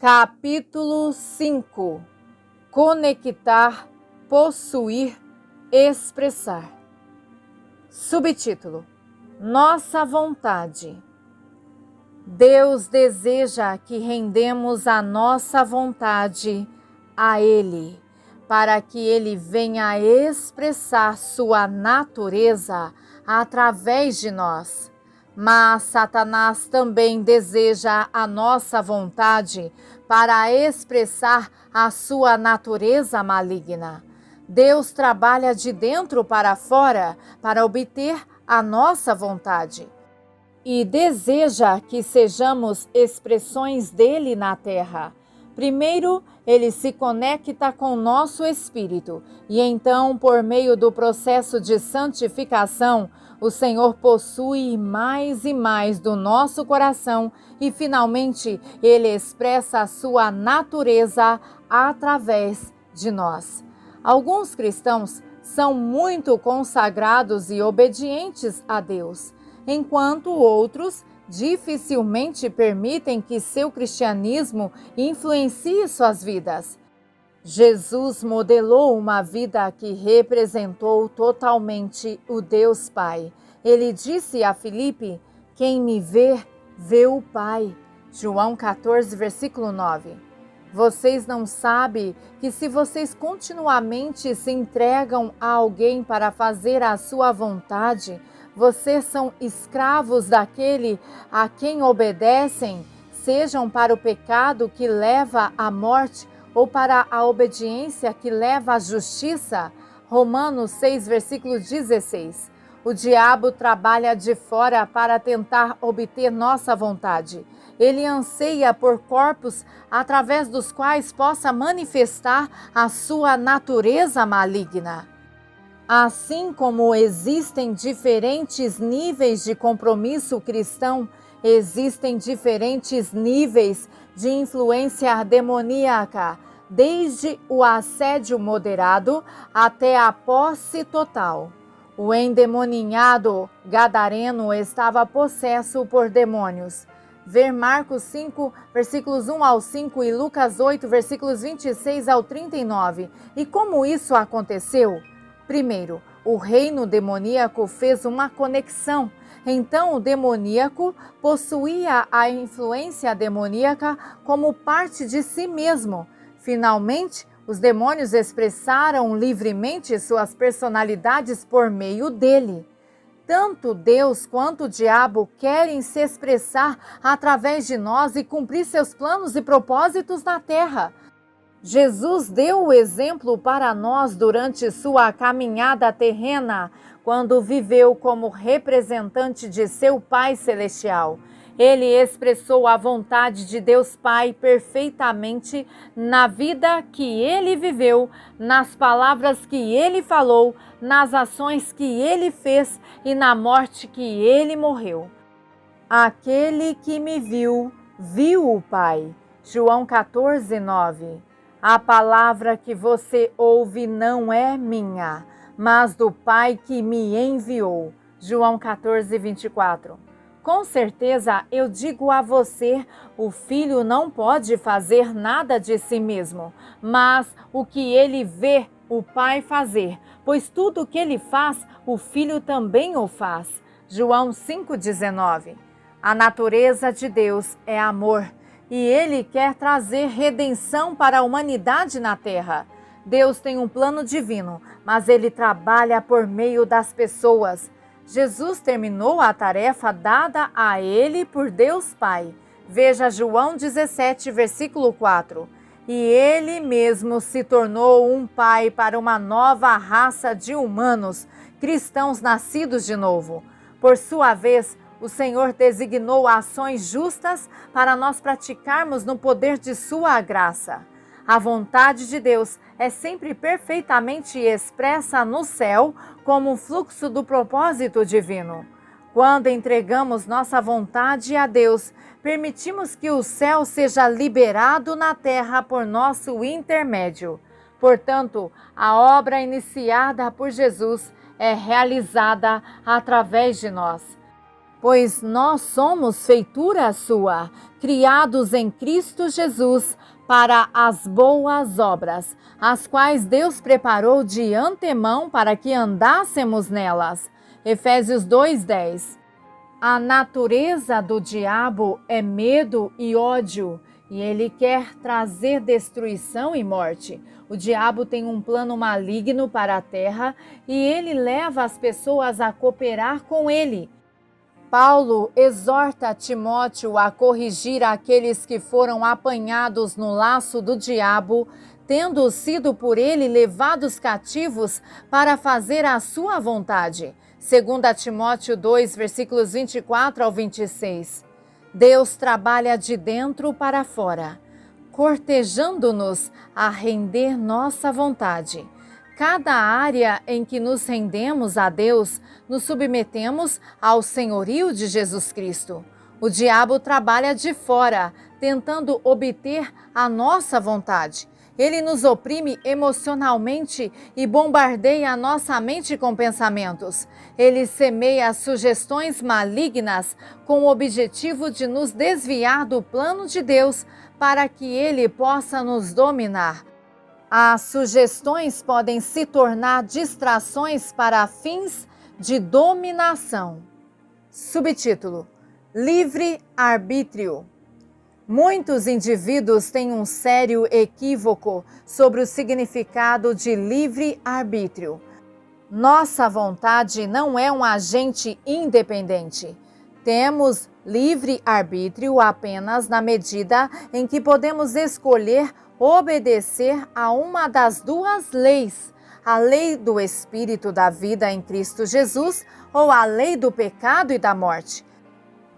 Capítulo 5. Conectar, possuir, expressar. Subtítulo: Nossa vontade. Deus deseja que rendemos a nossa vontade a Ele, para que Ele venha expressar sua natureza através de nós. Mas Satanás também deseja a nossa vontade para expressar a sua natureza maligna. Deus trabalha de dentro para fora para obter a nossa vontade e deseja que sejamos expressões dele na terra. Primeiro, ele se conecta com nosso espírito e então, por meio do processo de santificação, o Senhor possui mais e mais do nosso coração e, finalmente, ele expressa a sua natureza através de nós. Alguns cristãos são muito consagrados e obedientes a Deus, enquanto outros dificilmente permitem que seu cristianismo influencie suas vidas. Jesus modelou uma vida que representou totalmente o Deus Pai. Ele disse a Filipe: "Quem me vê, vê o Pai." João 14, versículo 9. Vocês não sabem que se vocês continuamente se entregam a alguém para fazer a sua vontade, vocês são escravos daquele a quem obedecem, sejam para o pecado que leva à morte ou para a obediência que leva à justiça? Romanos 6, versículo 16. O diabo trabalha de fora para tentar obter nossa vontade. Ele anseia por corpos através dos quais possa manifestar a sua natureza maligna. Assim como existem diferentes níveis de compromisso cristão, existem diferentes níveis de influência demoníaca, desde o assédio moderado até a posse total. O endemoninhado gadareno estava possesso por demônios. Ver Marcos 5, versículos 1 ao 5 e Lucas 8, versículos 26 ao 39. E como isso aconteceu? Primeiro, o reino demoníaco fez uma conexão. Então, o demoníaco possuía a influência demoníaca como parte de si mesmo. Finalmente, os demônios expressaram livremente suas personalidades por meio dele. Tanto Deus quanto o diabo querem se expressar através de nós e cumprir seus planos e propósitos na terra. Jesus deu o exemplo para nós durante sua caminhada terrena, quando viveu como representante de seu Pai Celestial. Ele expressou a vontade de Deus Pai perfeitamente na vida que ele viveu, nas palavras que ele falou, nas ações que ele fez e na morte que ele morreu. Aquele que me viu, viu o Pai. João 14, 9. A palavra que você ouve não é minha, mas do Pai que me enviou. João 14, 24. Com certeza eu digo a você, o Filho não pode fazer nada de si mesmo, mas o que ele vê o Pai fazer, pois tudo o que ele faz, o Filho também o faz. João 5,19. A natureza de Deus é amor. E Ele quer trazer redenção para a humanidade na terra. Deus tem um plano divino, mas Ele trabalha por meio das pessoas. Jesus terminou a tarefa dada a Ele por Deus Pai. Veja João 17, versículo 4. E Ele mesmo se tornou um Pai para uma nova raça de humanos, cristãos nascidos de novo. Por sua vez, o Senhor designou ações justas para nós praticarmos no poder de sua graça. A vontade de Deus é sempre perfeitamente expressa no céu como um fluxo do propósito divino. Quando entregamos nossa vontade a Deus, permitimos que o céu seja liberado na terra por nosso intermédio. Portanto, a obra iniciada por Jesus é realizada através de nós. Pois nós somos feitura sua, criados em Cristo Jesus para as boas obras, as quais Deus preparou de antemão para que andássemos nelas. Efésios 2:10. A natureza do diabo é medo e ódio, e ele quer trazer destruição e morte. O diabo tem um plano maligno para a terra e ele leva as pessoas a cooperar com ele. Paulo exorta Timóteo a corrigir aqueles que foram apanhados no laço do diabo, tendo sido por ele levados cativos para fazer a sua vontade. 2 Timóteo 2, versículos 24 ao 26. Deus trabalha de dentro para fora, cortejando-nos a render nossa vontade. Cada área em que nos rendemos a Deus, nos submetemos ao senhorio de Jesus Cristo. O diabo trabalha de fora, tentando obter a nossa vontade. Ele nos oprime emocionalmente e bombardeia a nossa mente com pensamentos. Ele semeia sugestões malignas com o objetivo de nos desviar do plano de Deus para que ele possa nos dominar. As sugestões podem se tornar distrações para fins de dominação. Subtítulo: Livre-arbítrio. Muitos indivíduos têm um sério equívoco sobre o significado de livre-arbítrio. Nossa vontade não é um agente independente. Temos livre-arbítrio apenas na medida em que podemos escolher obedecer a uma das duas leis, a lei do Espírito da vida em Cristo Jesus ou a lei do pecado e da morte.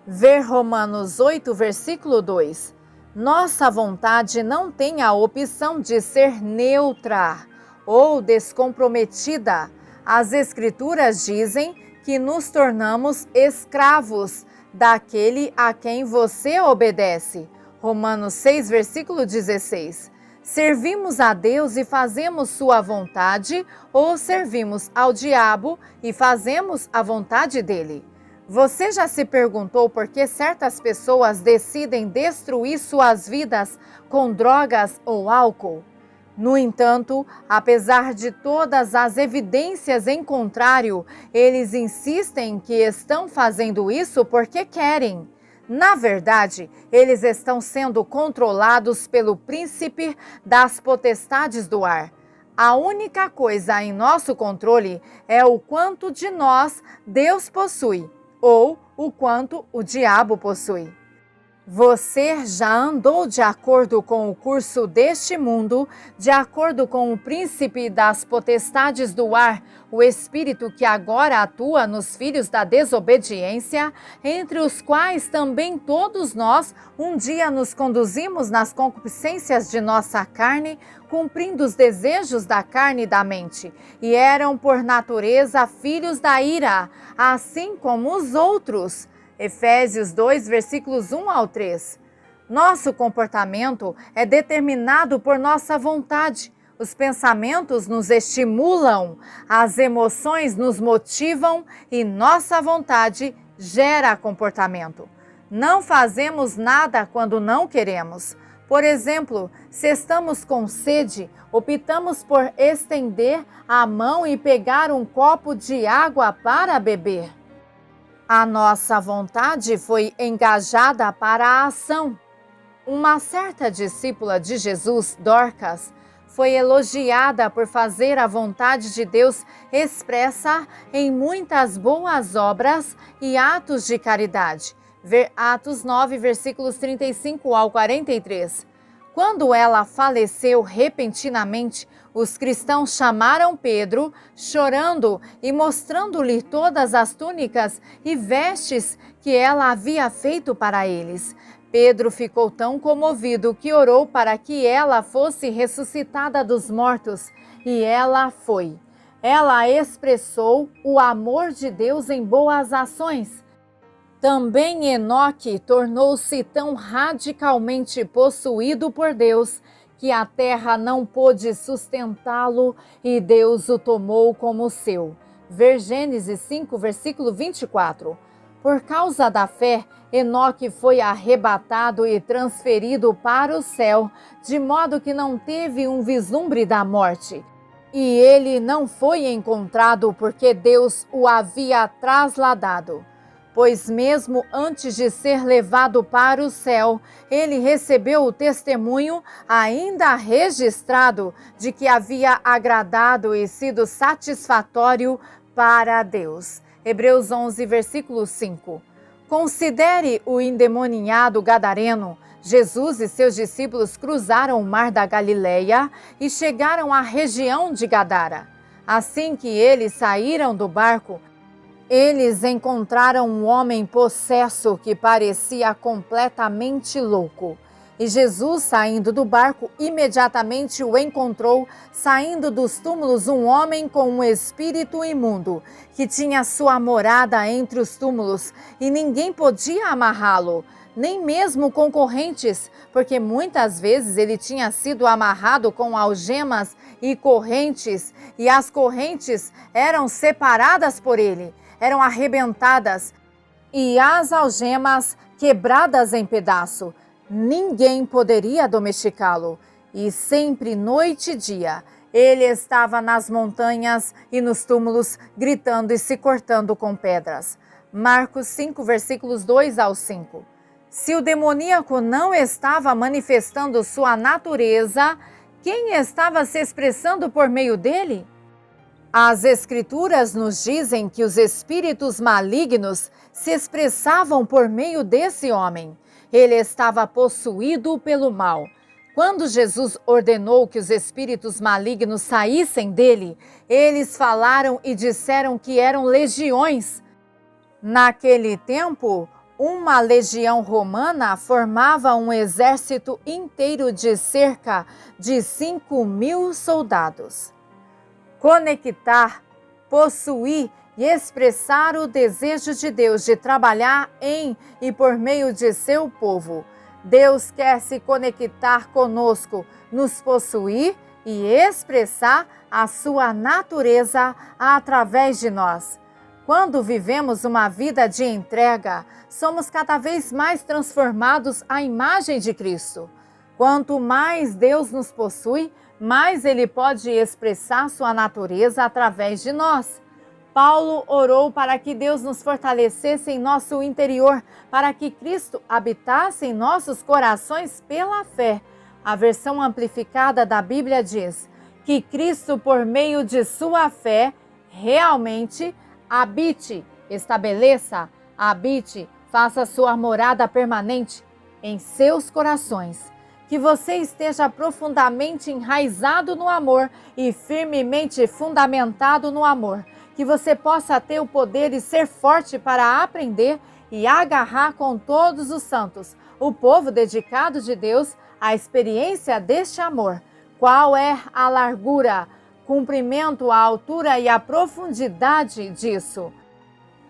Ver Romanos 8, versículo 2. Nossa vontade não tem a opção de ser neutra ou descomprometida. As Escrituras dizem que nos tornamos escravos daquele a quem você obedece. Romanos 6, versículo 16. Servimos a Deus e fazemos sua vontade, ou servimos ao diabo e fazemos a vontade dele? Você já se perguntou por que certas pessoas decidem destruir suas vidas com drogas ou álcool? No entanto, apesar de todas as evidências em contrário, eles insistem que estão fazendo isso porque querem. Na verdade, eles estão sendo controlados pelo príncipe das potestades do ar. A única coisa em nosso controle é o quanto de nós Deus possui, ou o quanto o diabo possui. Você já andou de acordo com o curso deste mundo, de acordo com o príncipe das potestades do ar, o espírito que agora atua nos filhos da desobediência, entre os quais também todos nós um dia nos conduzimos nas concupiscências de nossa carne, cumprindo os desejos da carne e da mente, e eram por natureza filhos da ira, assim como os outros. Efésios 2, versículos 1 ao 3. Nosso comportamento é determinado por nossa vontade. Os pensamentos nos estimulam, as emoções nos motivam e nossa vontade gera comportamento. Não fazemos nada quando não queremos. Por exemplo, se estamos com sede, optamos por estender a mão e pegar um copo de água para beber. A nossa vontade foi engajada para a ação. Uma certa discípula de Jesus, Dorcas, foi elogiada por fazer a vontade de Deus expressa em muitas boas obras e atos de caridade. Ver Atos 9, versículos 35 ao 43. Quando ela faleceu repentinamente, os cristãos chamaram Pedro, chorando e mostrando-lhe todas as túnicas e vestes que ela havia feito para eles. Pedro ficou tão comovido que orou para que ela fosse ressuscitada dos mortos, e ela foi. Ela expressou o amor de Deus em boas ações. Também Enoque tornou-se tão radicalmente possuído por Deus que a terra não pôde sustentá-lo e Deus o tomou como seu. Ver Gênesis 5, versículo 24. Por causa da fé, Enoque foi arrebatado e transferido para o céu, de modo que não teve um vislumbre da morte. E ele não foi encontrado porque Deus o havia trasladado. Pois mesmo antes de ser levado para o céu, ele recebeu o testemunho ainda registrado de que havia agradado e sido satisfatório para Deus. Hebreus 11, versículo 5. Considere o endemoniado gadareno. Jesus e seus discípulos cruzaram o mar da Galileia e chegaram à região de Gadara. Assim que eles saíram do barco, eles encontraram um homem possesso que parecia completamente louco. E Jesus, saindo do barco, imediatamente o encontrou, saindo dos túmulos, um homem com um espírito imundo, que tinha sua morada entre os túmulos, e ninguém podia amarrá-lo, nem mesmo com correntes, porque muitas vezes ele tinha sido amarrado com algemas e correntes, e as correntes eram separadas por ele, eram arrebentadas, e as algemas quebradas em pedaço. Ninguém poderia domesticá-lo, e sempre, noite e dia, ele estava nas montanhas e nos túmulos, gritando e se cortando com pedras. Marcos 5, versículos 2 ao 5. Se o demoníaco não estava manifestando sua natureza, quem estava se expressando por meio dele? As Escrituras nos dizem que os espíritos malignos se expressavam por meio desse homem. Ele estava possuído pelo mal. Quando Jesus ordenou que os espíritos malignos saíssem dele, eles falaram e disseram que eram legiões. Naquele tempo, uma legião romana formava um exército inteiro de cerca de 5.000 soldados. Conectar, possuir e expressar o desejo de Deus de trabalhar em e por meio de seu povo. Deus quer se conectar conosco, nos possuir e expressar a sua natureza através de nós. Quando vivemos uma vida de entrega, somos cada vez mais transformados à imagem de Cristo. Quanto mais Deus nos possui, mais Ele pode expressar sua natureza através de nós. Paulo orou para que Deus nos fortalecesse em nosso interior, para que Cristo habitasse em nossos corações pela fé. A versão amplificada da Bíblia diz que Cristo, por meio de sua fé, realmente habite, faça sua morada permanente em seus corações. Que você esteja profundamente enraizado no amor e firmemente fundamentado no amor. Que você possa ter o poder e ser forte para aprender e agarrar com todos os santos, o povo dedicado de Deus, a experiência deste amor. Qual é a largura, comprimento, a altura e a profundidade disso?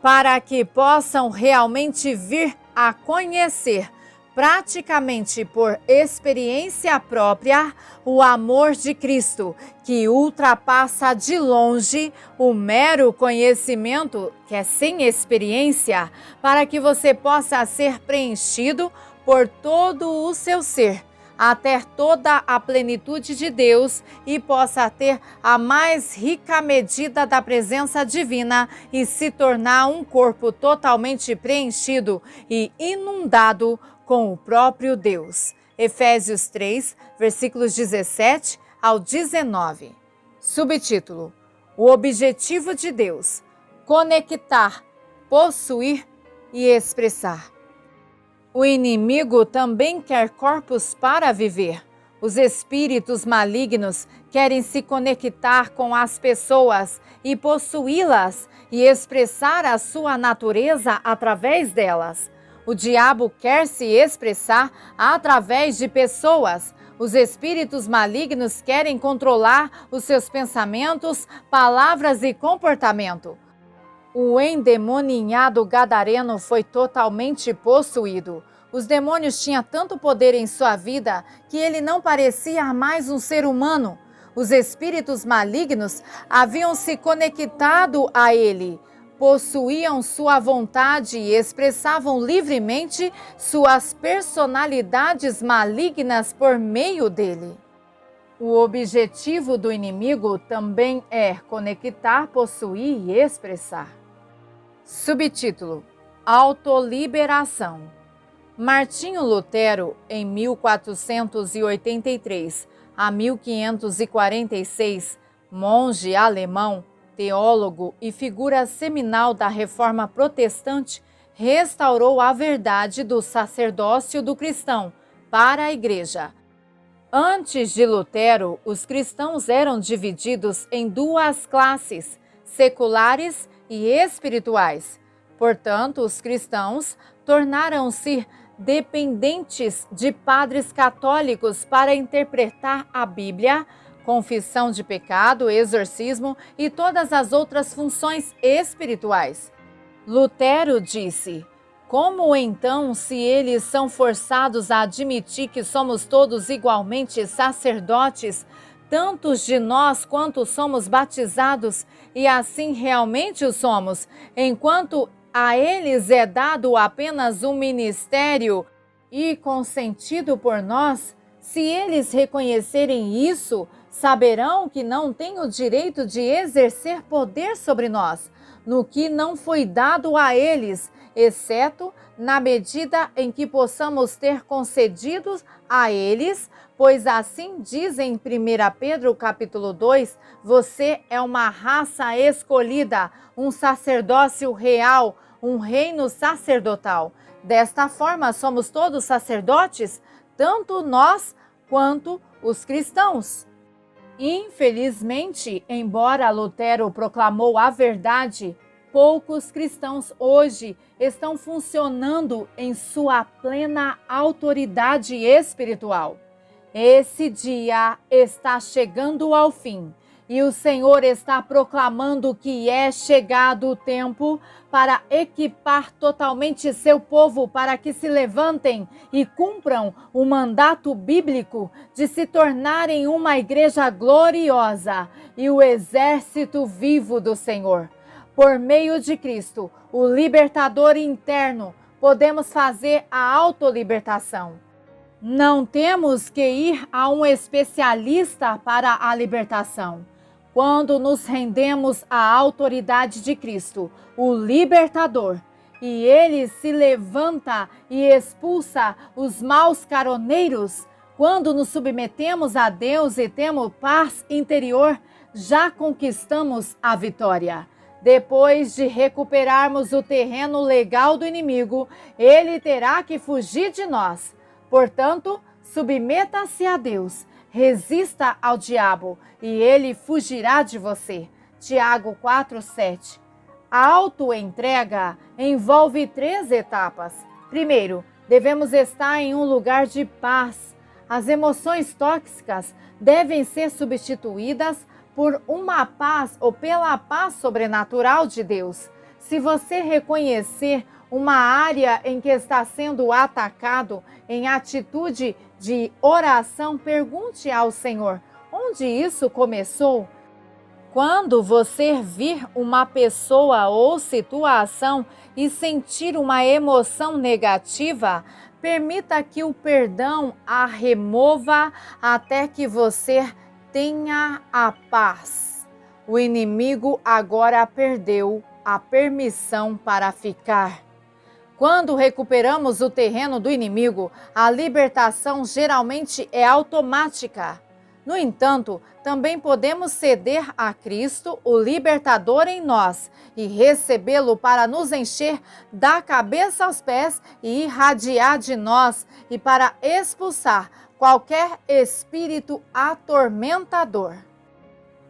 Para que possam realmente vir a conhecer, praticamente por experiência própria, o amor de Cristo, que ultrapassa de longe o mero conhecimento, que é sem experiência, para que você possa ser preenchido por todo o seu ser, até toda a plenitude de Deus, e possa ter a mais rica medida da presença divina e se tornar um corpo totalmente preenchido e inundado com o próprio Deus. Efésios 3, versículos 17 ao 19. Subtítulo: O objetivo de Deus: conectar, possuir e expressar. O inimigo também quer corpos para viver. Os espíritos malignos querem se conectar com as pessoas e possuí-las e expressar a sua natureza através delas. O diabo quer se expressar através de pessoas. Os espíritos malignos querem controlar os seus pensamentos, palavras e comportamento. O endemoniado gadareno foi totalmente possuído. Os demônios tinham tanto poder em sua vida que ele não parecia mais um ser humano. Os espíritos malignos haviam se conectado a ele. possuíam sua vontade e expressavam livremente suas personalidades malignas por meio dele. O objetivo do inimigo também é conectar, possuir e expressar. Subtítulo: Autoliberação. Martinho Lutero, em 1483 a 1546, monge alemão, teólogo e figura seminal da Reforma Protestante, restaurou a verdade do sacerdócio do cristão para a Igreja. Antes de Lutero, os cristãos eram divididos em duas classes, seculares e espirituais. Portanto, os cristãos tornaram-se dependentes de padres católicos para interpretar a Bíblia, confissão de pecado, exorcismo e todas as outras funções espirituais. Lutero disse: como então, se eles são forçados a admitir que somos todos igualmente sacerdotes, tantos de nós quanto somos batizados, e assim realmente o somos, enquanto a eles é dado apenas um ministério e consentido por nós? Se eles reconhecerem isso, saberão que não têm o direito de exercer poder sobre nós, no que não foi dado a eles, exceto na medida em que possamos ter concedidos a eles, pois assim diz em 1 Pedro capítulo 2, você é uma raça escolhida, um sacerdócio real, um reino sacerdotal. Desta forma, somos todos sacerdotes, tanto nós quanto os cristãos. Infelizmente, embora Lutero proclamou a verdade, poucos cristãos hoje estão funcionando em sua plena autoridade espiritual. Esse dia está chegando ao fim e o Senhor está proclamando que é chegado o tempo para equipar totalmente seu povo para que se levantem e cumpram o mandato bíblico de se tornarem uma igreja gloriosa e o exército vivo do Senhor. Por meio de Cristo, o libertador interno, podemos fazer a autolibertação. Não temos que ir a um especialista para a libertação. Quando nos rendemos à autoridade de Cristo, o libertador, e ele se levanta e expulsa os maus caroneiros, quando nos submetemos a Deus e temos paz interior, já conquistamos a vitória. Depois de recuperarmos o terreno legal do inimigo, ele terá que fugir de nós. Portanto, submeta-se a Deus, resista ao diabo e ele fugirá de você. Tiago 4:7. A autoentrega envolve 3 etapas. Primeiro, devemos estar em um lugar de paz. As emoções tóxicas devem ser substituídas por uma paz ou pela paz sobrenatural de Deus. Se você reconhecer uma área em que está sendo atacado, em atitude de oração, pergunte ao Senhor: onde isso começou? Quando você vir uma pessoa ou situação e sentir uma emoção negativa, permita que o perdão a remova até que você tenha a paz. O inimigo agora perdeu a permissão para ficar. Quando recuperamos o terreno do inimigo, a libertação geralmente é automática. No entanto, também podemos ceder a Cristo, o libertador em nós, e recebê-lo para nos encher da cabeça aos pés e irradiar de nós, e para expulsar qualquer espírito atormentador.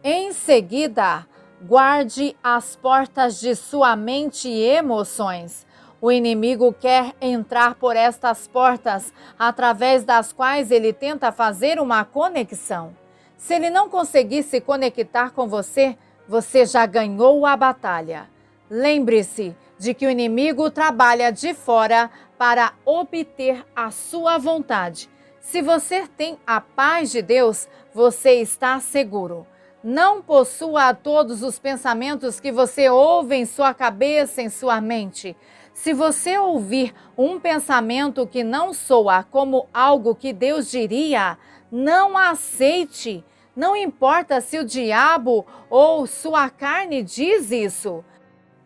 Em seguida, guarde as portas de sua mente e emoções. O inimigo quer entrar por estas portas, através das quais ele tenta fazer uma conexão. Se ele não conseguir se conectar com você, você já ganhou a batalha. Lembre-se de que o inimigo trabalha de fora para obter a sua vontade. Se você tem a paz de Deus, você está seguro. Não possua todos os pensamentos que você ouve em sua cabeça, em sua mente. Se você ouvir um pensamento que não soa como algo que Deus diria, não aceite. Não importa se o diabo ou sua carne diz isso.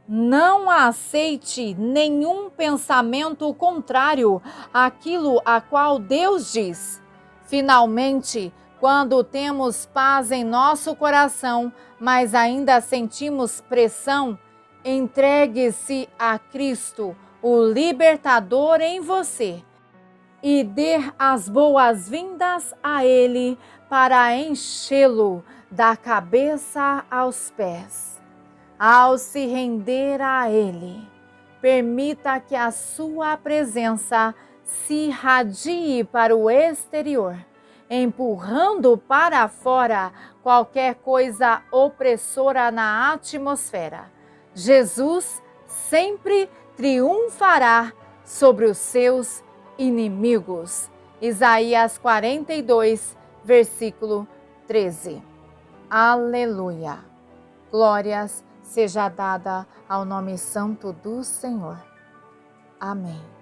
Não aceite nenhum pensamento contrário àquilo a qual Deus diz. Finalmente, quando temos paz em nosso coração, mas ainda sentimos pressão, entregue-se a Cristo, o libertador em você, e dê as boas-vindas a Ele para enchê-lo da cabeça aos pés. Ao se render a Ele, permita que a sua presença se irradie para o exterior, empurrando para fora qualquer coisa opressora na atmosfera. Jesus sempre triunfará sobre os seus inimigos. Isaías 42, versículo 13. Aleluia! Glórias seja dada ao nome santo do Senhor. Amém.